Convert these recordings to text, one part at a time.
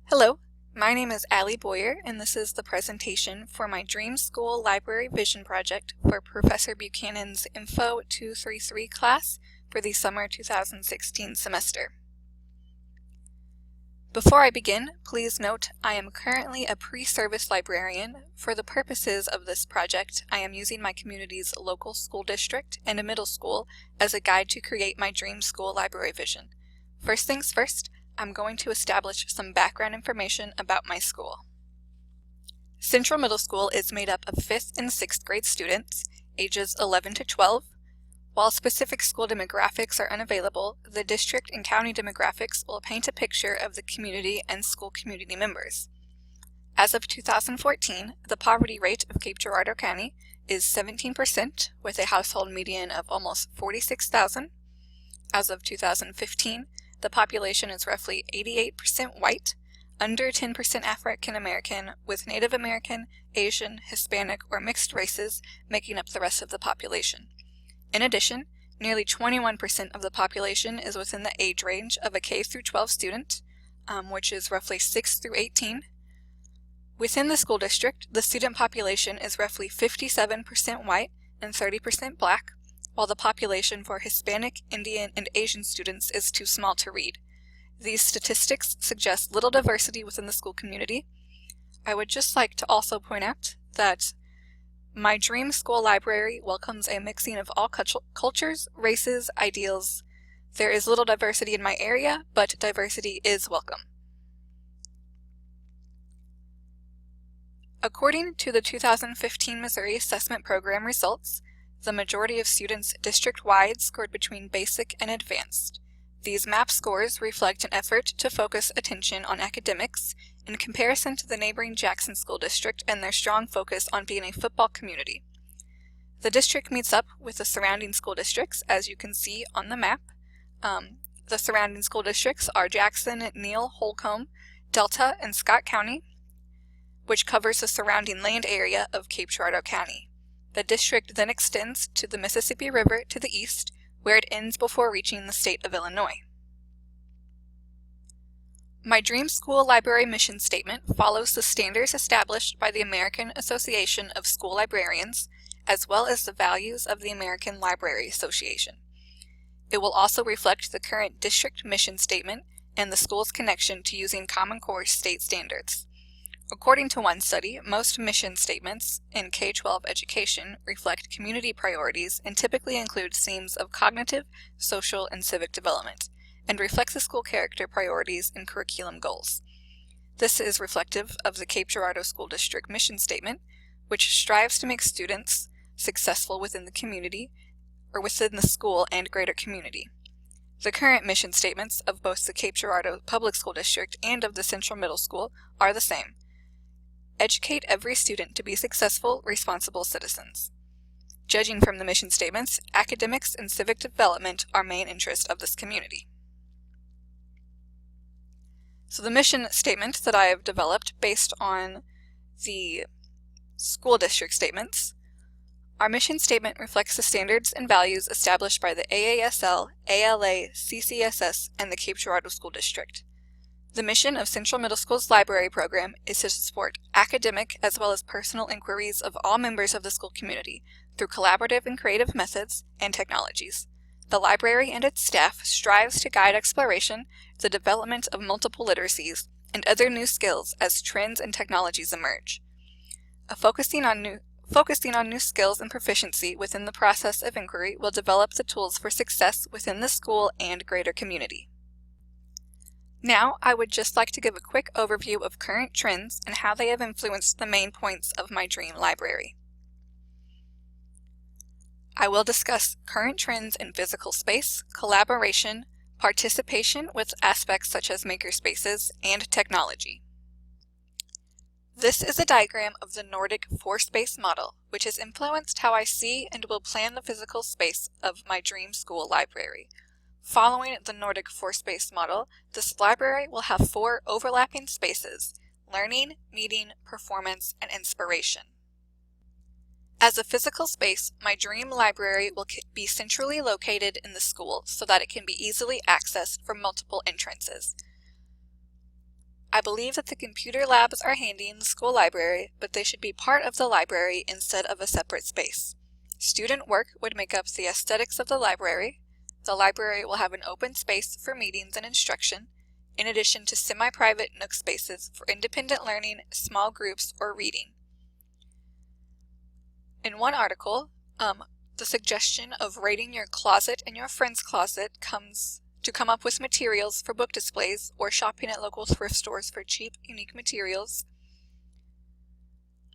Hello, my name is Allie Boyer, and this is the presentation for my Dream School Library Vision Project for Professor Buchanan's INFO233 class for the summer 2016 semester. Before I begin, please note I am currently a pre-service librarian. For the purposes of this project, I am using my community's local school district and a middle school as a guide to create my Dream School Library Vision. First things first, I'm going to establish some background information about my school. Central Middle School is made up of 5th and 6th grade students, ages 11 to 12. While specific school demographics are unavailable, the district and county demographics will paint a picture of the community and school community members. As of 2014, the poverty rate of Cape Girardeau County is 17%, with a household median of almost 46,000. As of 2015, the population is roughly 88% white, under 10% African American, with Native American, Asian, Hispanic, or mixed races making up the rest of the population. In addition, nearly 21% of the population is within the age range of a K-12 student, which is roughly 6 through 18. Within the school district, the student population is roughly 57% white and 30% black, while the population for Hispanic, Indian, and Asian students is too small to read. These statistics suggest little diversity within the school community. I would just like to also point out that my Dream School Library welcomes a mixing of all cultures, races, ideals. There is little diversity in my area, but diversity is welcome. According to the 2015 Missouri Assessment Program results, the majority of students district-wide scored between basic and advanced. These MAP scores reflect an effort to focus attention on academics in comparison to the neighboring Jackson School District and their strong focus on being a football community. The district meets up with the surrounding school districts, as you can see on the map. The surrounding school districts are Jackson, Neal, Holcomb, Delta, and Scott County, which covers the surrounding land area of Cape Girardeau County. The district then extends to the Mississippi River to the east, where it ends before reaching the state of Illinois. My Dream School Library mission statement follows the standards established by the American Association of School Librarians, as well as the values of the American Library Association. It will also reflect the current district mission statement and the school's connection to using Common Core state standards. According to one study, most mission statements in K-12 education reflect community priorities and typically include themes of cognitive, social, and civic development, and reflect the school character priorities and curriculum goals. This is reflective of the Cape Girardeau School District mission statement, which strives to make students successful within the community, or within the school and greater community. The current mission statements of both the Cape Girardeau Public School District and of the Central Middle School are the same. Educate every student to be successful, responsible citizens. Judging from the mission statements, academics and civic development are main interest of this community. So the mission statement that I have developed based on the school district statements, our mission statement reflects the standards and values established by the AASL, ALA, CCSS, and the Cape Girardeau School District. The mission of Central Middle School's library program is to support academic as well as personal inquiries of all members of the school community through collaborative and creative methods and technologies. The library and its staff strives to guide exploration, the development of multiple literacies, and other new skills as trends and technologies emerge. Focusing on new skills and proficiency within the process of inquiry will develop the tools for success within the school and greater community. Now, I would just like to give a quick overview of current trends and how they have influenced the main points of my dream library. I will discuss current trends in physical space, collaboration, participation with aspects such as makerspaces, and technology. This is a diagram of the Nordic 4-space model, which has influenced how I see and will plan the physical space of my dream school library. Following the Nordic 4-space model, this library will have 4 overlapping spaces: learning, meeting, performance, and inspiration. As a physical space, my dream library will be centrally located in the school so that it can be easily accessed from multiple entrances. I believe that the computer labs are handy in the school library, but they should be part of the library instead of a separate space. Student work would make up the aesthetics of the library. The library will have an open space for meetings and instruction, in addition to semi-private nook spaces for independent learning, small groups, or reading. In one article, the suggestion of raiding your closet and your friend's closet comes to come up with materials for book displays or shopping at local thrift stores for cheap, unique materials.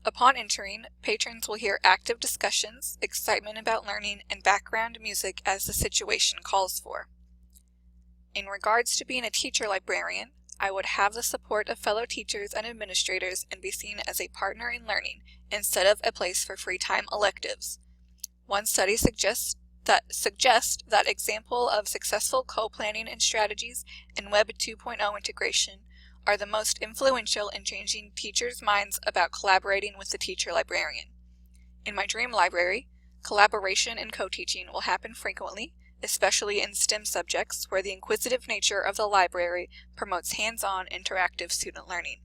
Upon entering, patrons will hear active discussions, excitement about learning, and background music as the situation calls for. In regards to being a teacher librarian, I would have the support of fellow teachers and administrators and be seen as a partner in learning instead of a place for free time electives. One study suggests that example of successful co-planning and strategies and Web 2.0 integration are the most influential in changing teachers' minds about collaborating with the teacher librarian. In my dream library, collaboration and co-teaching will happen frequently, especially in STEM subjects where the inquisitive nature of the library promotes hands-on interactive student learning.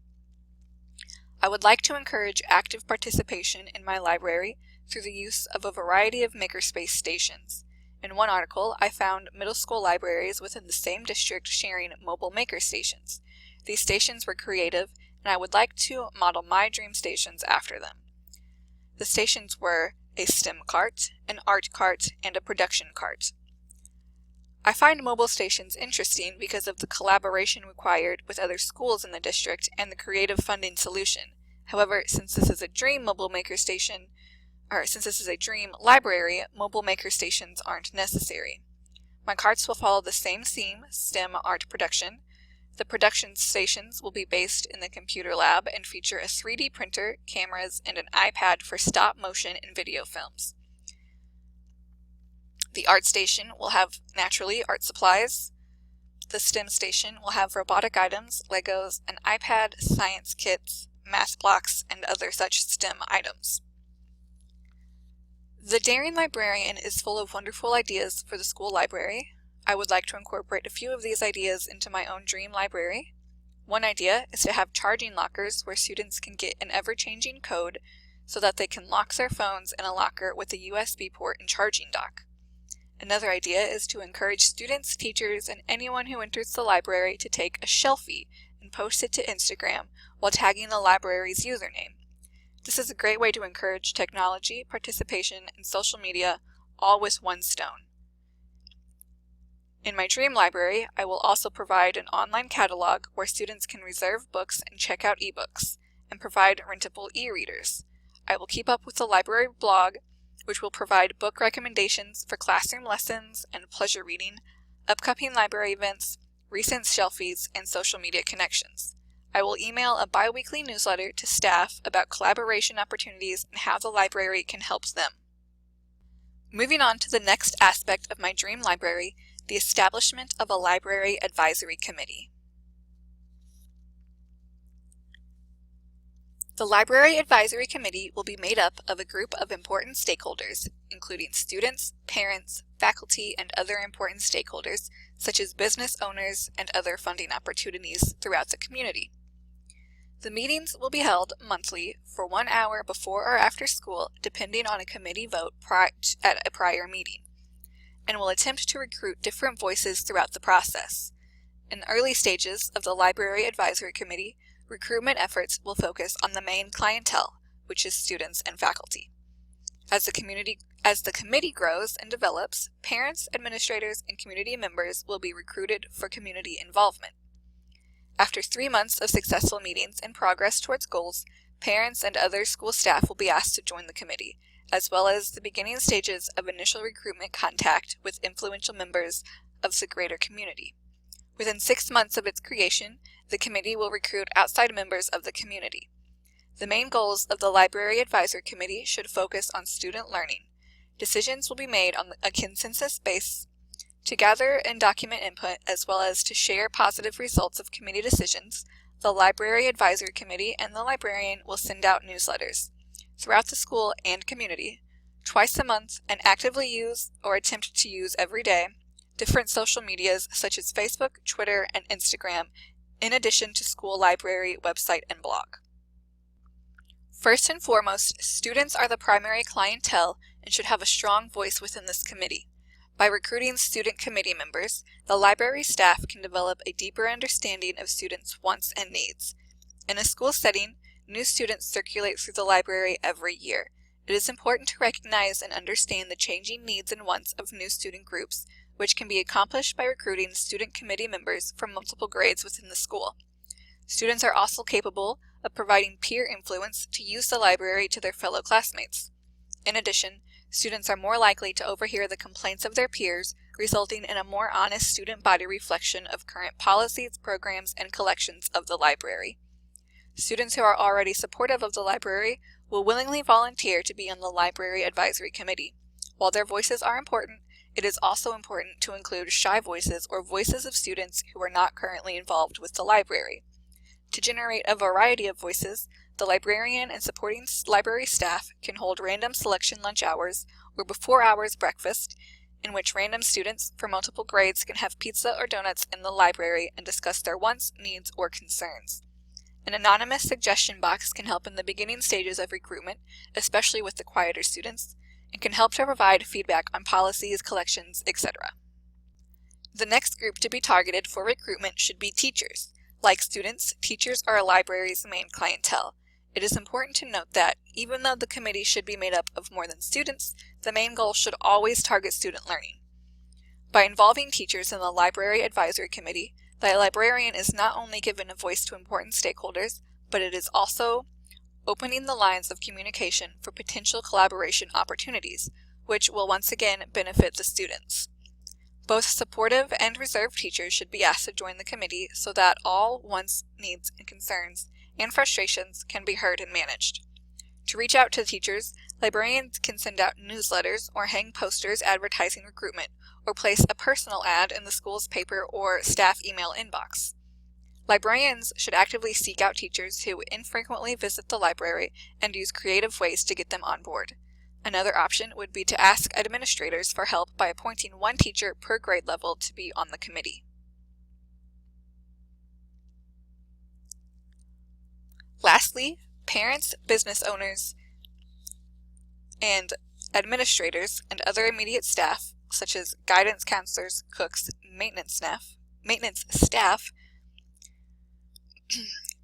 I would like to encourage active participation in my library through the use of a variety of makerspace stations. In one article, I found middle school libraries within the same district sharing mobile maker stations. These stations were creative, and I would like to model my dream stations after them. The stations were a STEM cart, an art cart, and a production cart. I find mobile stations interesting because of the collaboration required with other schools in the district and the creative funding solution. However, since this is a dream library, mobile maker stations aren't necessary. My carts will follow the same theme, STEM art production. The production stations will be based in the computer lab and feature a 3D printer, cameras, and an iPad for stop motion and video films. The art station will have, naturally, art supplies. The STEM station will have robotic items, Legos, an iPad, science kits, math blocks, and other such STEM items. The daring librarian is full of wonderful ideas for the school library. I would like to incorporate a few of these ideas into my own dream library. One idea is to have charging lockers where students can get an ever-changing code so that they can lock their phones in a locker with a USB port and charging dock. Another idea is to encourage students, teachers, and anyone who enters the library to take a selfie and post it to Instagram while tagging the library's username. This is a great way to encourage technology, participation, and social media, all with one stone. In my dream library, I will also provide an online catalog where students can reserve books and check out ebooks, and provide rentable e-readers. I will keep up with the library blog, which will provide book recommendations for classroom lessons and pleasure reading, upcoming library events, recent selfies, and social media connections. I will email a bi-weekly newsletter to staff about collaboration opportunities and how the library can help them. Moving on to the next aspect of my dream library, the establishment of a library advisory committee. The Library Advisory Committee will be made up of a group of important stakeholders, including students, parents, faculty, and other important stakeholders, such as business owners and other funding opportunities throughout the community. The meetings will be held monthly for 1 hour before or after school, depending on a committee vote at a prior meeting, and will attempt to recruit different voices throughout the process. In early stages of the Library Advisory Committee, recruitment efforts will focus on the main clientele, which is students and faculty. As the committee grows and develops, parents, administrators, and community members will be recruited for community involvement. After 3 months of successful meetings and progress towards goals, parents and other school staff will be asked to join the committee, as well as the beginning stages of initial recruitment contact with influential members of the greater community. Within 6 months of its creation, the committee will recruit outside members of the community. The main goals of the Library Advisory Committee should focus on student learning. Decisions will be made on a consensus base to gather and document input as well as to share positive results of committee decisions. The Library Advisory Committee and the librarian will send out newsletters throughout the school and community, twice a month, and actively use or attempt to use every day different social medias such as Facebook, Twitter, and Instagram in addition to school library, website, and blog. First and foremost, students are the primary clientele and should have a strong voice within this committee. By recruiting student committee members, the library staff can develop a deeper understanding of students' wants and needs. In a school setting, new students circulate through the library every year. It is important to recognize and understand the changing needs and wants of new student groups, which can be accomplished by recruiting student committee members from multiple grades within the school. Students are also capable of providing peer influence to use the library to their fellow classmates. In addition, students are more likely to overhear the complaints of their peers, resulting in a more honest student body reflection of current policies, programs, and collections of the library. Students who are already supportive of the library will willingly volunteer to be on the Library Advisory Committee. While their voices are important, it is also important to include shy voices or voices of students who are not currently involved with the library. To generate a variety of voices, the librarian and supporting library staff can hold random selection lunch hours or before hours breakfast, in which random students from multiple grades can have pizza or donuts in the library and discuss their wants, needs, or concerns. An anonymous suggestion box can help in the beginning stages of recruitment, especially with the quieter students, and can help to provide feedback on policies, collections, etc. The next group to be targeted for recruitment should be teachers. Like students, teachers are a library's main clientele. It is important to note that, even though the committee should be made up of more than students, the main goal should always target student learning. By involving teachers in the Library Advisory Committee, the librarian is not only given a voice to important stakeholders, but it is also opening the lines of communication for potential collaboration opportunities, which will once again benefit the students. Both supportive and reserved teachers should be asked to join the committee so that all wants, needs, and concerns and frustrations can be heard and managed. To reach out to teachers, librarians can send out newsletters or hang posters advertising recruitment, or place a personal ad in the school's paper or staff email inbox. Librarians should actively seek out teachers who infrequently visit the library and use creative ways to get them on board. Another option would be to ask administrators for help by appointing one teacher per grade level to be on the committee. Lastly, parents, business owners, and administrators and other immediate staff, such as guidance counselors, cooks, maintenance staff,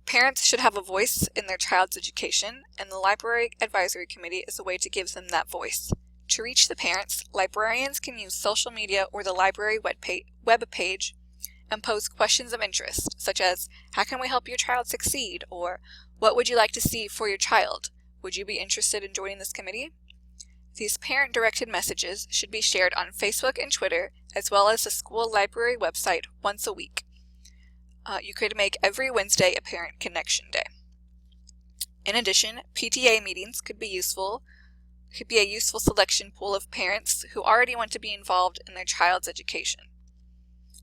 parents should have a voice in their child's education, and the Library Advisory Committee is a way to give them that voice. To reach the parents, librarians can use social media or the library web page and pose questions of interest, such as, how can we help your child succeed? Or, what would you like to see for your child? Would you be interested in joining this committee? These parent-directed messages should be shared on Facebook and Twitter, as well as the school library website once a week. You could make every Wednesday a Parent Connection Day. In addition, PTA meetings could be a useful selection pool of parents who already want to be involved in their child's education.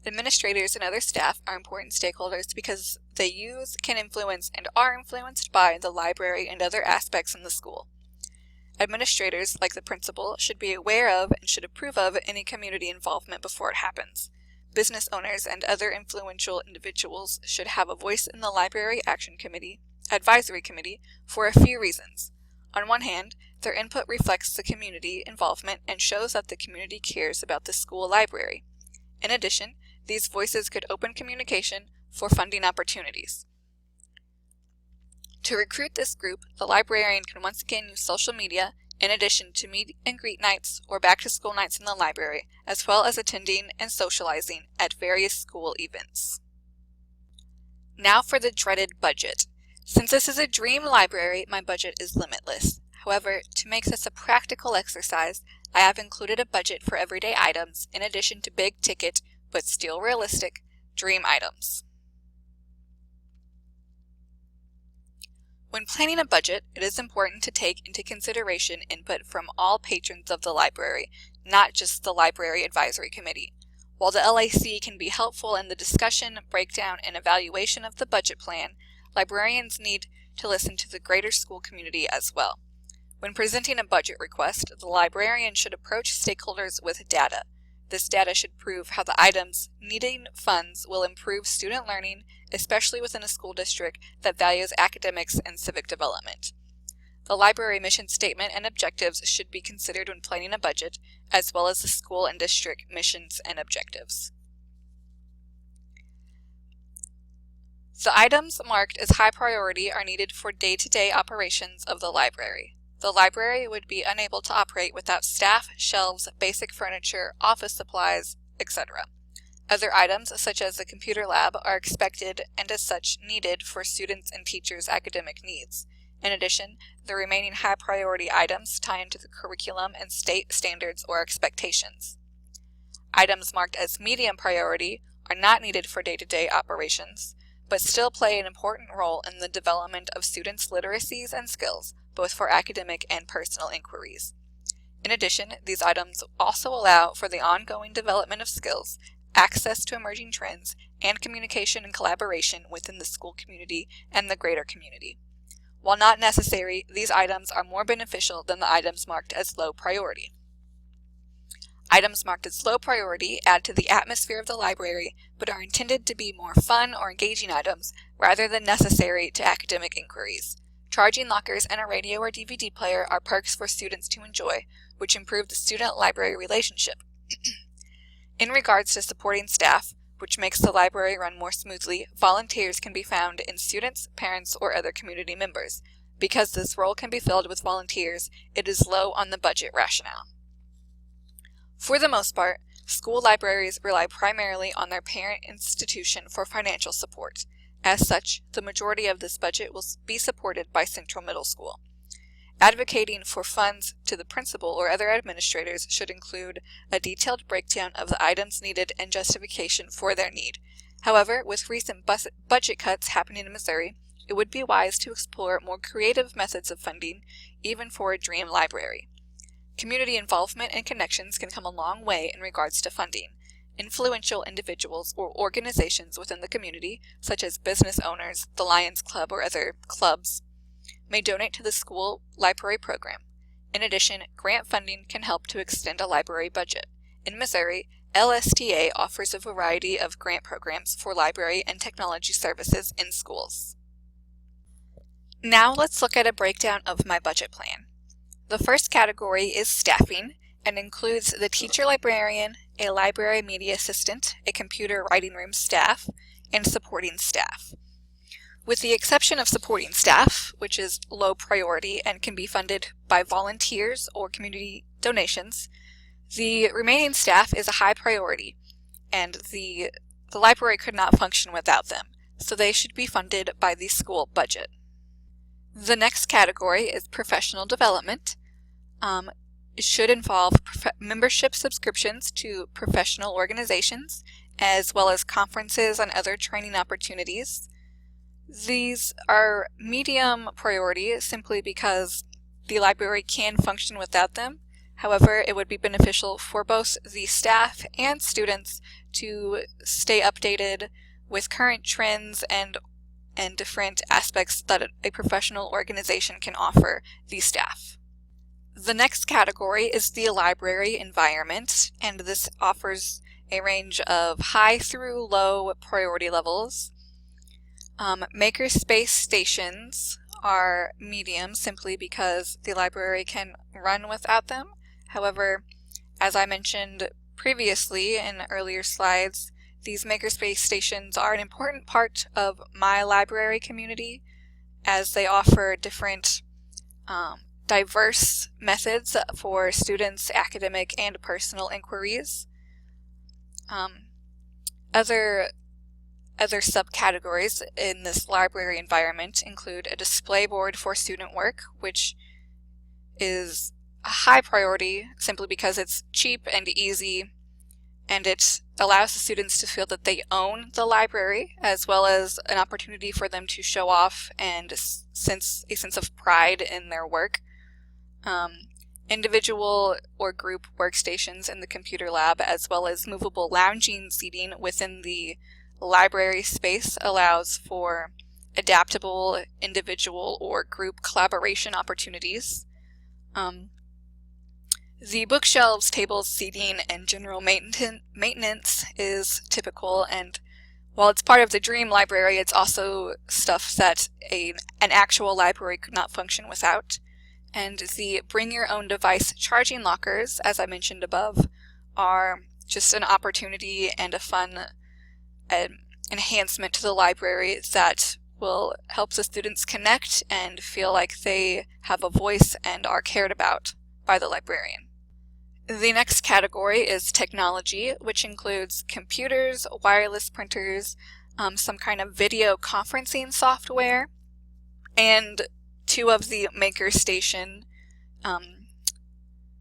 Administrators and other staff are important stakeholders because they use, can influence, and are influenced by the library and other aspects in the school. Administrators, like the principal, should be aware of and should approve of any community involvement before it happens. Business owners and other influential individuals should have a voice in the Library Advisory Committee for a few reasons. On one hand, their input reflects the community involvement and shows that the community cares about the school library. In addition, these voices could open communication for funding opportunities. To recruit this group, the librarian can once again use social media in addition to meet and greet nights or back-to-school nights in the library, as well as attending and socializing at various school events. Now for the dreaded budget. Since this is a dream library, my budget is limitless. However, to make this a practical exercise, I have included a budget for everyday items in addition to big-ticket, but still realistic, dream items. When planning a budget, it is important to take into consideration input from all patrons of the library, not just the Library Advisory Committee. While the LAC can be helpful in the discussion, breakdown, and evaluation of the budget plan, librarians need to listen to the greater school community as well. When presenting a budget request, the librarian should approach stakeholders with data. This data should prove how the items needing funds will improve student learning especially within a school district that values academics and civic development. The library mission statement and objectives should be considered when planning a budget, as well as the school and district missions and objectives. The items marked as high priority are needed for day-to-day operations of the library. The library would be unable to operate without staff, shelves, basic furniture, office supplies, etc. Other items, such as the computer lab, are expected and as such needed for students' and teachers' academic needs. In addition, the remaining high priority items tie into the curriculum and state standards or expectations. Items marked as medium priority are not needed for day-to-day operations, but still play an important role in the development of students' literacies and skills, both for academic and personal inquiries. In addition, these items also allow for the ongoing development of skills, access to emerging trends, and communication and collaboration within the school community and the greater community. While not necessary, these items are more beneficial than the items marked as low priority. Items marked as low priority add to the atmosphere of the library, but are intended to be more fun or engaging items rather than necessary to academic inquiries. Charging lockers and a radio or DVD player are perks for students to enjoy, which improve the student-library relationship. In regards to supporting staff, which makes the library run more smoothly, volunteers can be found in students, parents, or other community members. Because this role can be filled with volunteers, it is low on the budget rationale. For the most part, school libraries rely primarily on their parent institution for financial support. As such, the majority of this budget will be supported by Central Middle School. Advocating for funds to the principal or other administrators should include a detailed breakdown of the items needed and justification for their need. However, with recent budget cuts happening in Missouri, it would be wise to explore more creative methods of funding, even for a dream library. Community involvement and connections can come a long way in regards to funding. Influential individuals or organizations within the community, such as business owners, the Lions Club, or other clubs, may donate to the school library program. In addition, grant funding can help to extend a library budget. In Missouri, LSTA offers a variety of grant programs for library and technology services in schools. Now let's look at a breakdown of my budget plan. The first category is staffing and includes the teacher librarian, a library media assistant, a computer writing room staff, and supporting staff. With the exception of supporting staff, which is low priority and can be funded by volunteers or community donations, the remaining staff is a high priority, and the library could not function without them, so they should be funded by the school budget. The next category is professional development. It should involve membership subscriptions to professional organizations, as well as conferences and other training opportunities. These are medium priority simply because the library can function without them. However, it would be beneficial for both the staff and students to stay updated with current trends and different aspects that a professional organization can offer the staff. The next category is the library environment, and this offers a range of high through low priority levels. Makerspace stations are medium simply because the library can run without them. However, as I mentioned previously in earlier slides, these makerspace stations are an important part of my library community as they offer different diverse methods for students' academic and personal inquiries. Other subcategories in this library environment include a display board for student work, which is a high priority simply because it's cheap and easy, and it allows the students to feel that they own the library, as well as an opportunity for them to show off and a sense of pride in their work. Individual or group workstations in the computer lab, as well as movable lounging seating within the library space, allows for adaptable individual or group collaboration opportunities. The bookshelves, tables, seating, and general maintenance is typical and While it's part of the dream library, it's also stuff that an actual library could not function without. And the bring your own device charging lockers, as I mentioned above, are just an opportunity and a fun enhancement to the library that will help the students connect and feel like they have a voice and are cared about by the librarian. The next category is technology, which includes computers, wireless printers, some kind of video conferencing software, and 2 of the MakerStation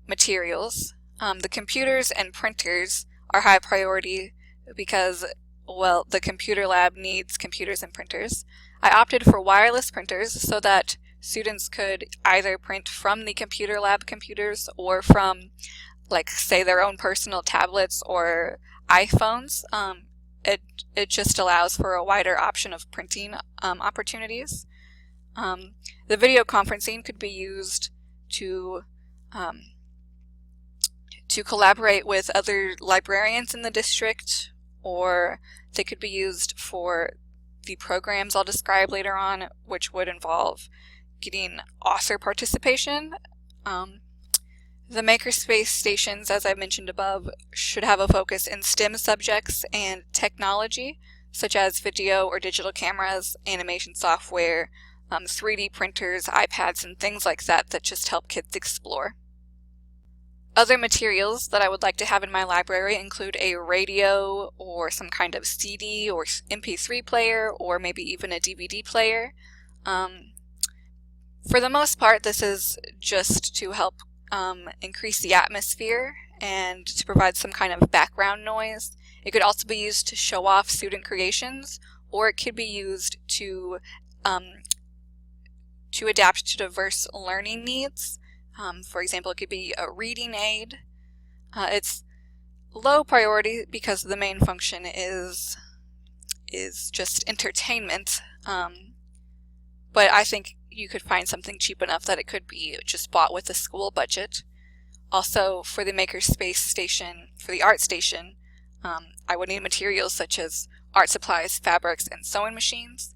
materials. The computers and printers are high priority because, well, the computer lab needs computers and printers. I opted for wireless printers so that students could either print from the computer lab computers or from, like, say, their own personal tablets or iPhones. It just allows for a wider option of printing opportunities. The video conferencing could be used to collaborate with other librarians in the district, or they could be used for the programs I'll describe later on, which would involve getting author participation. The makerspace stations, as I mentioned above, should have a focus in STEM subjects and technology, such as video or digital cameras, animation software, 3D printers, iPads, and things like that that just help kids explore. Other materials that I would like to have in my library include a radio or some kind of CD or MP3 player, or maybe even a DVD player. For the most part, this is just to help increase the atmosphere and to provide some kind of background noise. It could also be used to show off student creations, or it could be used to adapt to diverse learning needs. For example, it could be a reading aid. It's low priority because the main function is just entertainment, but I think you could find something cheap enough that it could be just bought with the school budget. Also, for the makerspace station, for the art station, I would need materials such as art supplies, fabrics, and sewing machines.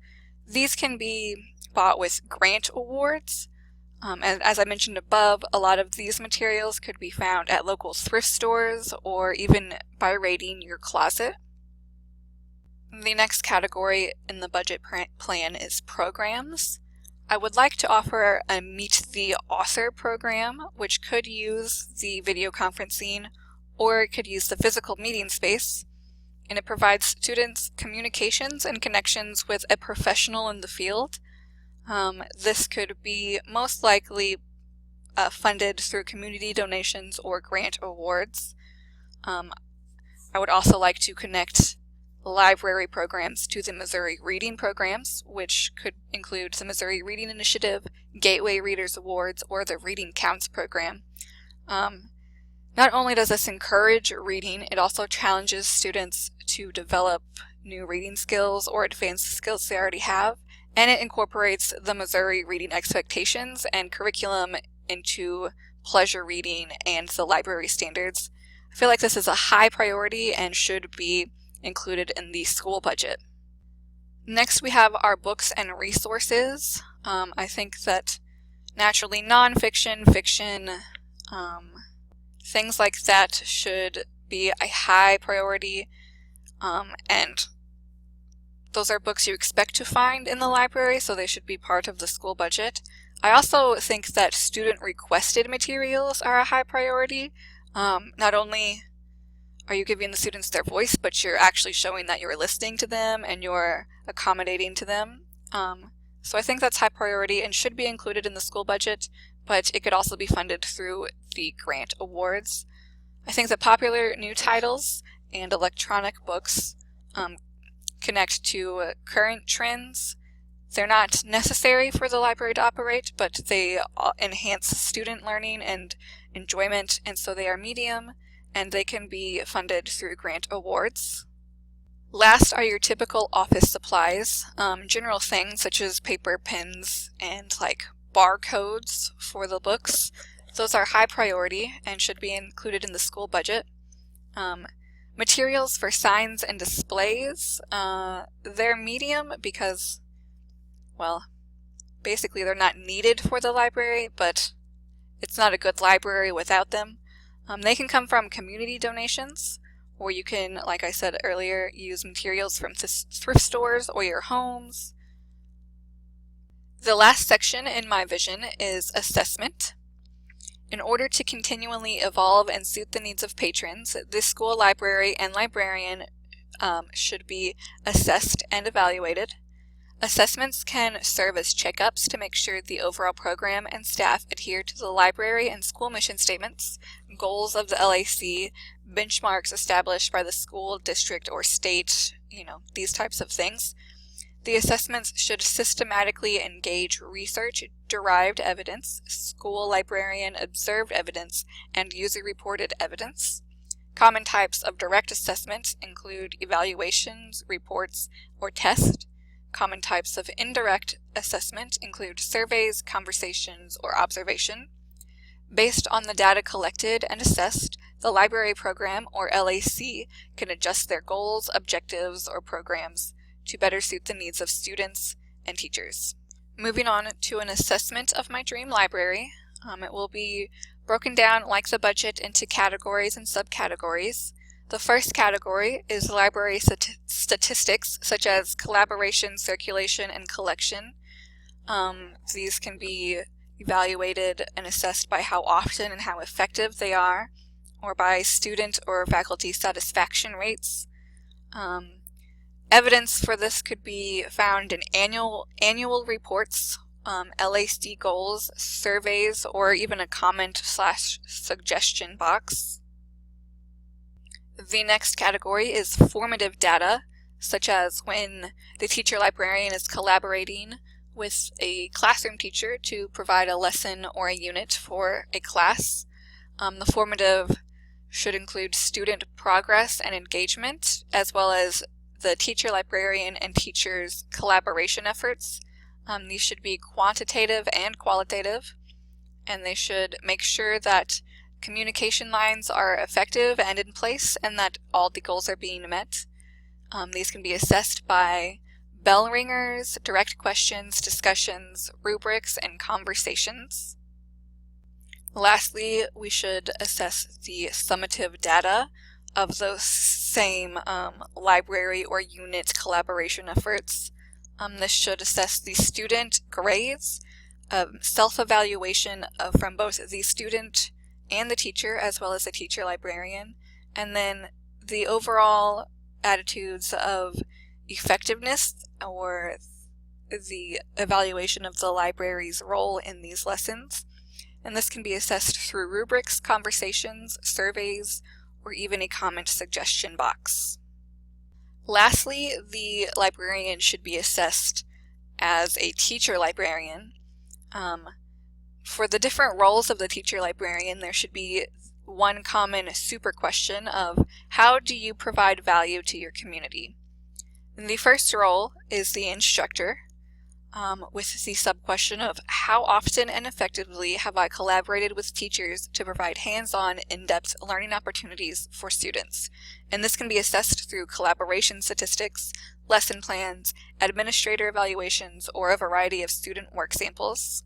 These can be bought with grant awards. And as I mentioned above, a lot of these materials could be found at local thrift stores or even by raiding your closet. The next category in the budget plan is programs. I would like to offer a Meet the Author program, which could use the video conferencing or it could use the physical meeting space, and it provides students communications and connections with a professional in the field. This could be most likely funded through community donations or grant awards. I would also like to connect library programs to the Missouri Reading Programs, which could include the Missouri Reading Initiative, Gateway Readers Awards, or the Reading Counts program. Not only does this encourage reading, it also challenges students to develop new reading skills or advance the skills they already have, and it incorporates the Missouri reading expectations and curriculum into pleasure reading and the library standards. I feel like this is a high priority and should be included in the school budget. Next, we have our books and resources. I think that naturally nonfiction, fiction, things like that should be a high priority, and those are books you expect to find in the library, so they should be part of the school budget. I also think that student requested materials are a high priority. Not only are you giving the students their voice, but you're actually showing that you're listening to them and you're accommodating to them. So I think that's high priority and should be included in the school budget, but it could also be funded through the grant awards. I think that popular new titles and electronic books connect to current trends. They're not necessary for the library to operate, but they enhance student learning and enjoyment, and so they are medium, and they can be funded through grant awards. Last are your typical office supplies, general things such as paper, pens, and like barcodes for the books. Those are high priority and should be included in the school budget. Materials for signs and displays, they're medium because, well, basically they're not needed for the library, but it's not a good library without them. They can come from community donations, or you can, like I said earlier, use materials from thrift stores or your homes. The last section in my vision is assessment. In order to continually evolve and suit the needs of patrons, this school library and librarian should be assessed and evaluated. Assessments can serve as checkups to make sure the overall program and staff adhere to the library and school mission statements, goals of the LAC, benchmarks established by the school, district, or state, these types of things. The assessments should systematically engage research-derived evidence, school librarian observed evidence, and user-reported evidence. Common types of direct assessment include evaluations, reports, or tests. Common types of indirect assessment include surveys, conversations, or observation. Based on the data collected and assessed, the library program, or LAC, can adjust their goals, objectives, or programs to better suit the needs of students and teachers. Moving on to an assessment of my dream library, it will be broken down like the budget into categories and subcategories. The first category is library statistics, such as collaboration, circulation, and collection. These can be evaluated and assessed by how often and how effective they are, or by student or faculty satisfaction rates. Evidence for this could be found in annual reports, LAC goals, surveys, or even a comment/suggestion box. The next category is formative data, such as when the teacher librarian is collaborating with a classroom teacher to provide a lesson or a unit for a class. The formative should include student progress and engagement, as well as the teacher librarian and teachers' collaboration efforts. These should be quantitative and qualitative, and they should make sure that communication lines are effective and in place and that all the goals are being met. These can be assessed by bell ringers, direct questions, discussions, rubrics, and conversations. Lastly, we should assess the summative data of those same library or unit collaboration efforts. This should assess the student grades, self-evaluation from both the student and the teacher, as well as the teacher librarian, and then the overall attitudes of effectiveness, or the evaluation of the library's role in these lessons. And this can be assessed through rubrics, conversations, surveys, or even a comment suggestion box. Lastly, the librarian should be assessed as a teacher librarian. For the different roles of the teacher librarian, there should be one common super question of how do you provide value to your community? And the first role is the instructor, with the sub-question of how often and effectively have I collaborated with teachers to provide hands-on, in-depth learning opportunities for students. And this can be assessed through collaboration statistics, lesson plans, administrator evaluations, or a variety of student work samples.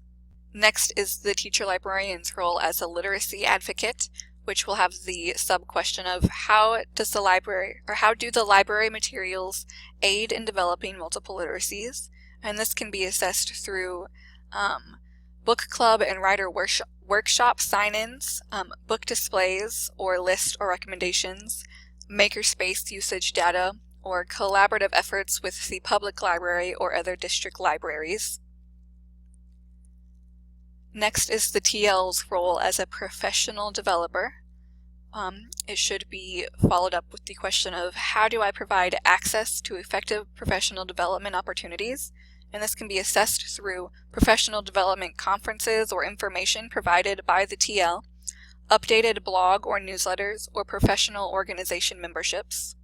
Next is the teacher librarian's role as a literacy advocate, which will have the sub-question of how do the library materials aid in developing multiple literacies? And this can be assessed through book club and writer workshop sign-ins, book displays or list or recommendations, makerspace usage data, or collaborative efforts with the public library or other district libraries. Next is the TL's role as a professional developer. It should be followed up with the question of how do I provide access to effective professional development opportunities? And this can be assessed through professional development conferences or information provided by the TL, updated blog or newsletters, or professional organization memberships.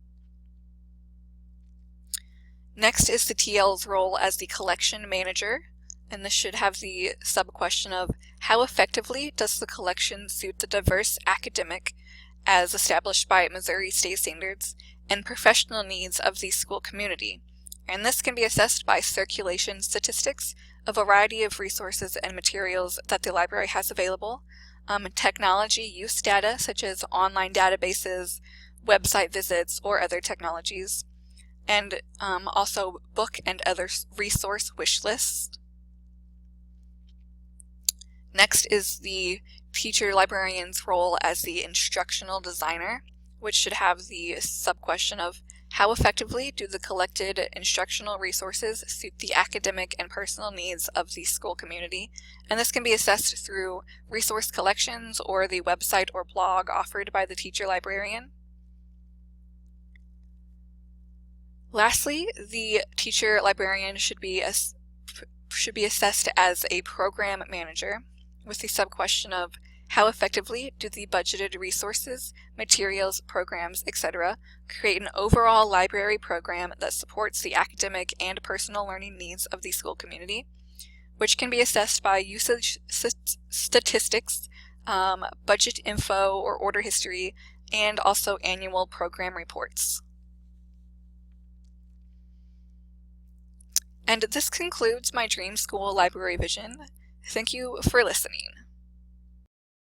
Next is the TL's role as the collection manager, and this should have the sub-question of how effectively does the collection suit the diverse academic, as established by Missouri state standards, and professional needs of the school community. And this can be assessed by circulation statistics, a variety of resources and materials that the library has available, technology use data such as online databases, website visits, or other technologies, and also book and other resource wish lists. Next is the teacher librarian's role as the instructional designer, which should have the sub-question of how effectively do the collected instructional resources suit the academic and personal needs of the school community, and this can be assessed through resource collections or the website or blog offered by the teacher librarian. Lastly, the teacher librarian should be assessed as a program manager, with the sub-question of how effectively do the budgeted resources, materials, programs, etc. create an overall library program that supports the academic and personal learning needs of the school community, which can be assessed by usage statistics, budget info or order history, and also annual program reports. And this concludes my Dream School Library Vision. Thank you for listening.